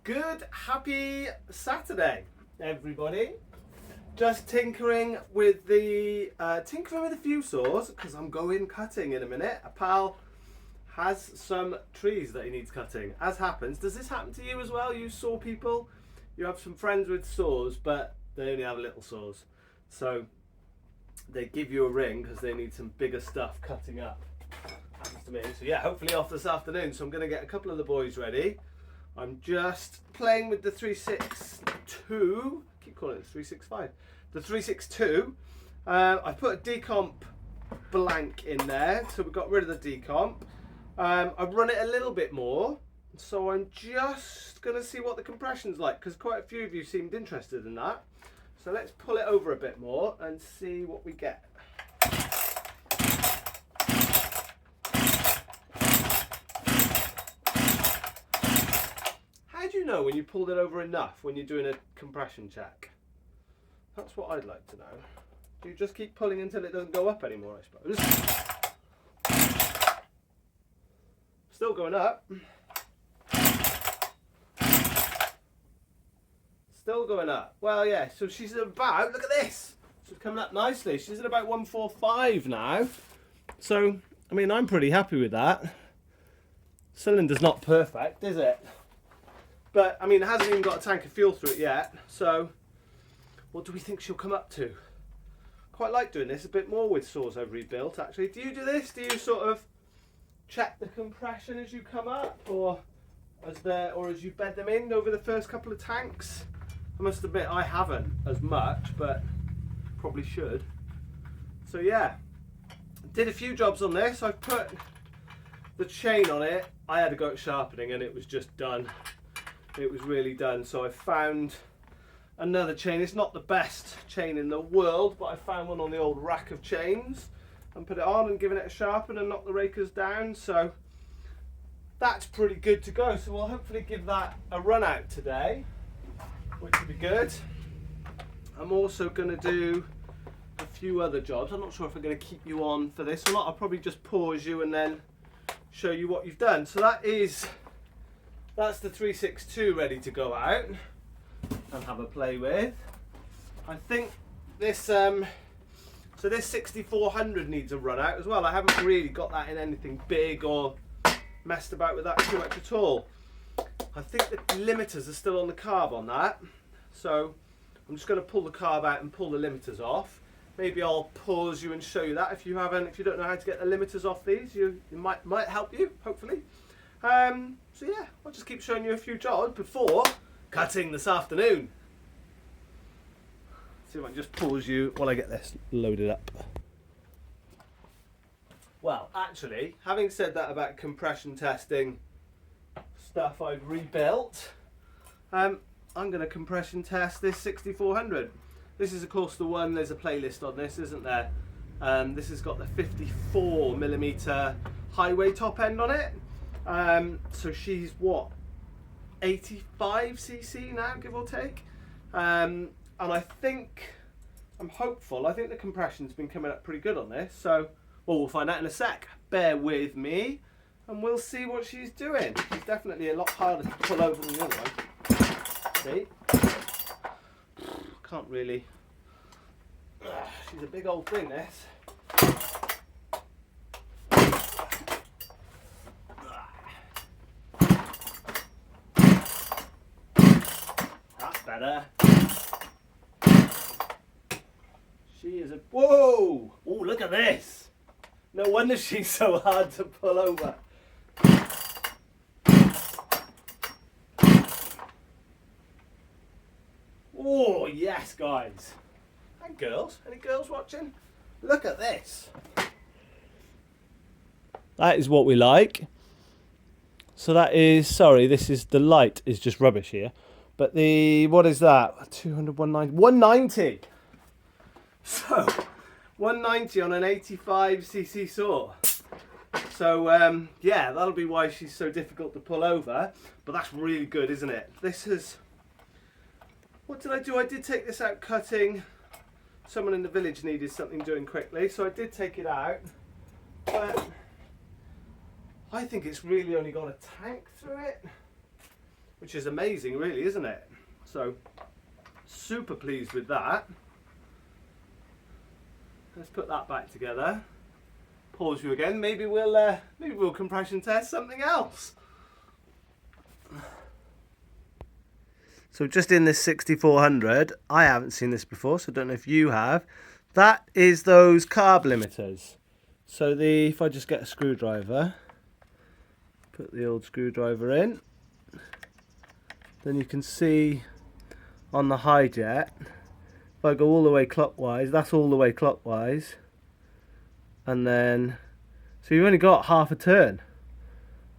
Good, happy Saturday, everybody. Just tinkering with a few saws because I'm going cutting in a minute. A pal has some trees that he needs cutting. As happens, does this happen to you as well? You saw people, you have some friends with saws, but they only have little saws. So they give you a ring because they need some bigger stuff cutting up. Happens to me. So yeah, hopefully off this afternoon. So I'm going to get a couple of the boys ready. I'm just playing with the 362. I keep calling it 365. The 362. I put a decomp blank in there, so we got rid of the decomp. I've run it a little bit more, so I'm just going to see what the compression's like, because quite a few of you seemed interested in that. So let's pull it over a bit more and see what we get. How do you know when you pulled it over enough when you're doing a compression check? That's what I'd like to know. Do you just keep pulling until it doesn't go up anymore, I suppose? Still going up. Still going up. Well, yeah, so she's at about, look at this. She's coming up nicely. She's at about 145 now. So, I mean, I'm pretty happy with that. Cylinder's not perfect, is it? But, I mean, it hasn't even got a tank of fuel through it yet. So, what do we think she'll come up to? Quite like doing this a bit more with saws I've rebuilt, actually. Do you do this? Do you sort of check the compression as you come up? Or as you bed them in over the first couple of tanks? I must admit, I haven't as much, but probably should. So, yeah. Did a few jobs on this. I put the chain on it. I had to go at sharpening and it was just done. It was really done. So I found another chain. It's not the best chain in the world, but I found one on the old rack of chains and put it on and given it a sharpen and knocked the rakers down. So that's pretty good to go. So we'll hopefully give that a run out today, which would be good. I'm also going to do a few other jobs. I'm not sure if I'm going to keep you on for this or not. I'll probably just pause you and then show you what you've done. So that's the 362 ready to go out and have a play with. I think this so this 6400 needs a run out as well. I haven't really got that in anything big or messed about with that too much at all. I think the limiters are still on the carb on that, so I'm just going to pull the carb out and pull the limiters off. Maybe I'll pause you and show you that if you don't know how to get the limiters off these. You might help you, hopefully. So yeah, I'll just keep showing you a few jobs before cutting this afternoon. See if I can just pause you while I get this loaded up. Well, actually, having said that about compression testing stuff I've rebuilt, I'm going to compression test this 6400. This is of course the one, there's a playlist on this, isn't there? This has got the 54mm highway top end on it. So she's what, 85cc now, give or take. And I'm hopeful. I think the compression's been coming up pretty good on this. So, well, we'll find out in a sec. Bear with me, and we'll see what she's doing. She's definitely a lot harder to pull over than the other one. See? Can't really. She's a big old thing, this. That's better. She is a. Whoa! Oh, look at this! No wonder she's so hard to pull over. Oh, yes, guys. And girls. Any girls watching? Look at this. That is what we like. So that is, sorry, this is, the light is just rubbish here. But what is that? 200, 190. 190! So, 190 on an 85cc saw. So, yeah, that'll be why she's so difficult to pull over. But that's really good, isn't it? This is... What did I do? I did take this out cutting. Someone in the village needed something doing quickly, so I did take it out. But I think it's really only got a tank through it. which is amazing really, isn't it? So super pleased with that. Let's put that back together. Pause you again. Maybe we'll compression test something else. So just in this 6400, I haven't seen this before, so I don't know if you have. That is those carb limiters. So if I just get a screwdriver, put the old screwdriver in, then you can see on the high jet, if I go all the way clockwise, that's all the way clockwise, and then, so you've only got half a turn.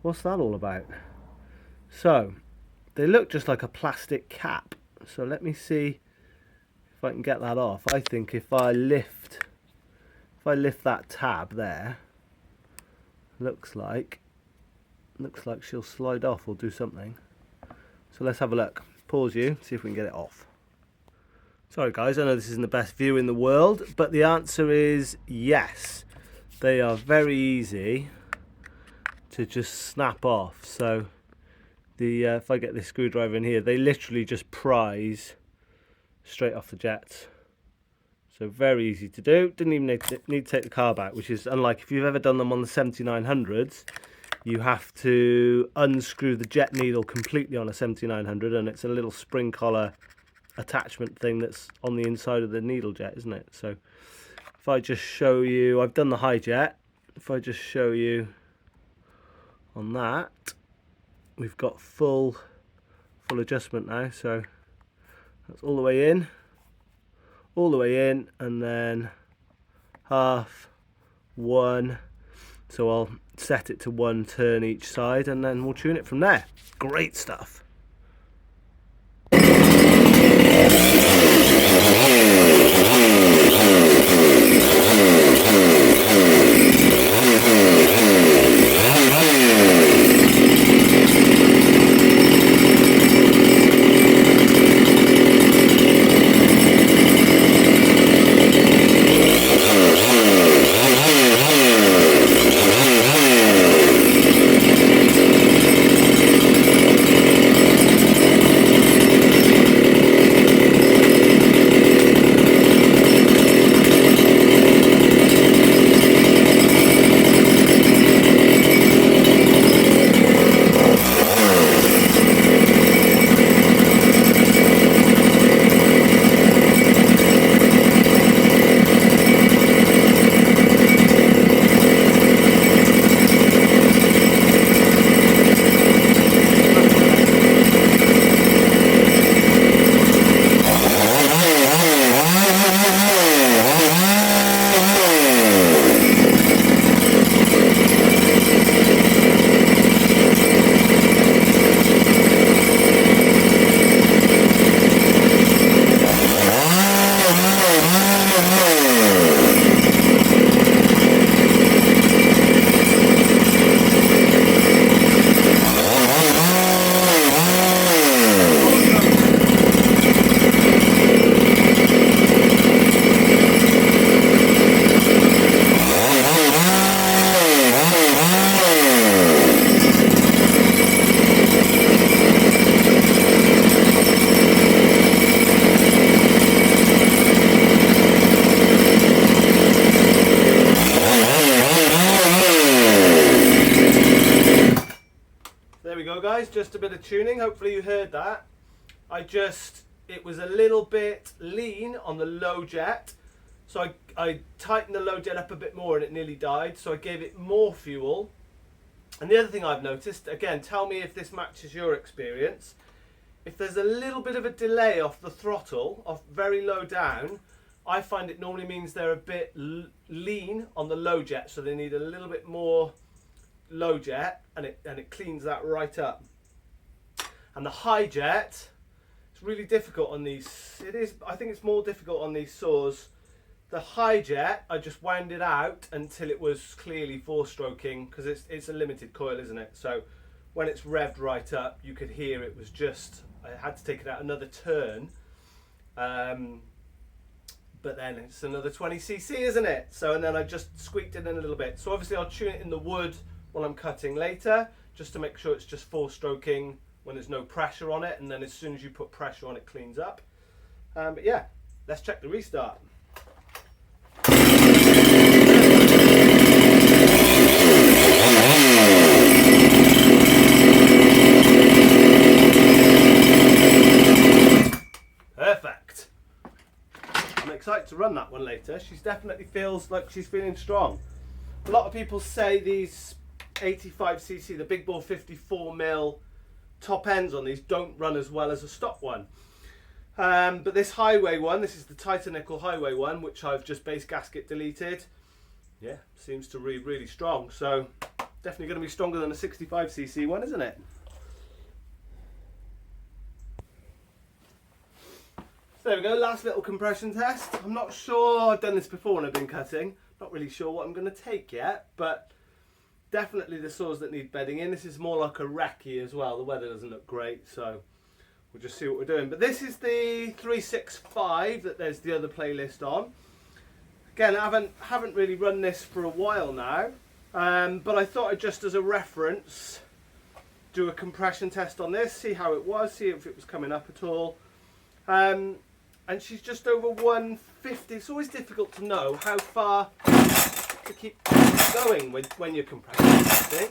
What's that all about? So, they look just like a plastic cap. So let me see if I can get that off. I think if I lift that tab there, looks like she'll slide off or do something. So let's have a look. Pause you, see if we can get it off. Sorry guys, I know this isn't the best view in the world, but the answer is yes. They are very easy to just snap off. So if I get this screwdriver in here, they literally just prise straight off the jets. So very easy to do. Didn't even need to take the carb out, which is unlike if you've ever done them on the 7900s. You have to unscrew the jet needle completely on a 7900, and it's a little spring collar attachment thing that's on the inside of the needle jet, isn't it? So if I just show you, I've done the high jet. If I just show you on that, we've got full adjustment now. So that's all the way in, and then half, one. So I'll set it to one turn each side, and then we'll tune it from there. Great stuff. Guys, just a bit of tuning. Hopefully you heard that. It was a little bit lean on the low jet, so I tightened the low jet up a bit more and it nearly died, so I gave it more fuel. And the other thing I've noticed, again, tell me if this matches your experience, if there's a little bit of a delay off the throttle, off very low down, I find it normally means they're a bit lean on the low jet, so they need a little bit more low jet, and it cleans that right up. And the high jet, it's really difficult on these. I think it's more difficult on these saws. The high jet, I just wound it out until it was clearly four-stroking, because it's a limited coil, isn't it? So when it's revved right up, you could hear it was just, I had to take it out another turn. But then it's another 20cc, isn't it? So, and then I just squeaked it in a little bit. So obviously I'll tune it in the wood while I'm cutting later, just to make sure it's just four-stroking when there's no pressure on it, and then as soon as you put pressure on it, cleans up. But yeah, let's check the restart. Perfect. I'm excited to run that one later. She definitely feels like she's feeling strong. A lot of people say these 85cc, the big bore 54mm top ends on these don't run as well as a stock one. But this highway one, this is the Titanickel highway one, which I've just base gasket deleted. Yeah, seems to be really strong. So definitely going to be stronger than a 65cc one, isn't it? So there we go, last little compression test. I'm not sure, I've done this before when I've been cutting. Not really sure what I'm going to take yet, but definitely the saws that need bedding in. This is more like a recce as well. The weather doesn't look great, so we'll just see what we're doing. But this is the 365 that there's the other playlist on. Again, I haven't really run this for a while now, but I thought I'd just as a reference do a compression test on this, see how it was, see if it was coming up at all. And she's just over 150. It's always difficult to know how far to keep going when you're compressing.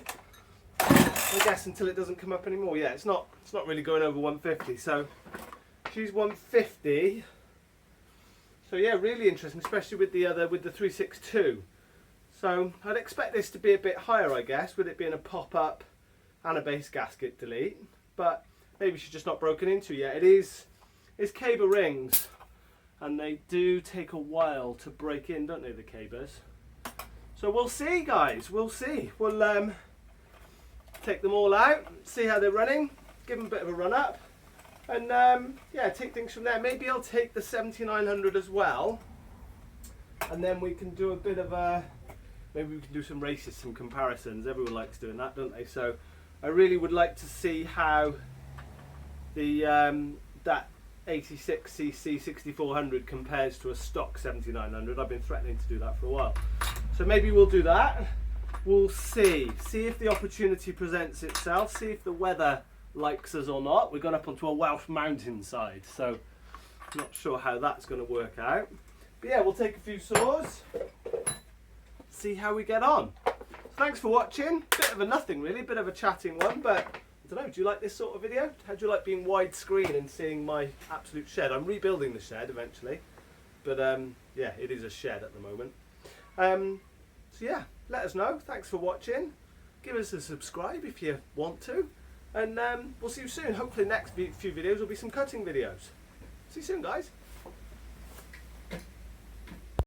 I guess until it doesn't come up anymore. Yeah, it's not really going over 150. So she's 150. So yeah, really interesting, especially with the 362. So I'd expect this to be a bit higher, I guess, with it being a pop-up and a base gasket delete. But maybe she's just not broken into yet. It's caber rings, and they do take a while to break in, don't they, the cabers? So we'll see, guys, we'll see. We'll take them all out, see how they're running, give them a bit of a run up, and yeah, take things from there. Maybe I'll take the 7900 as well, and then we can do a bit of maybe we can do some races, some comparisons. Everyone likes doing that, don't they? So I really would like to see how the that 86cc 6400 compares to a stock 7900. I've been threatening to do that for a while, so maybe we'll do that. We'll see if the opportunity presents itself, see if the weather likes us or not. We're going up onto a Welsh mountainside, so I'm not sure how that's going to work out, but yeah, we'll take a few saws, see how we get on. So thanks for watching. Bit of a nothing really, bit of a chatting one, but I don't know, do you like this sort of video? How do you like being widescreen and seeing my absolute shed? I'm rebuilding the shed eventually, but yeah, it is a shed at the moment. So yeah, let us know. Thanks for watching. Give us a subscribe if you want to, and we'll see you soon. Hopefully next few videos will be some cutting videos. See you soon, guys.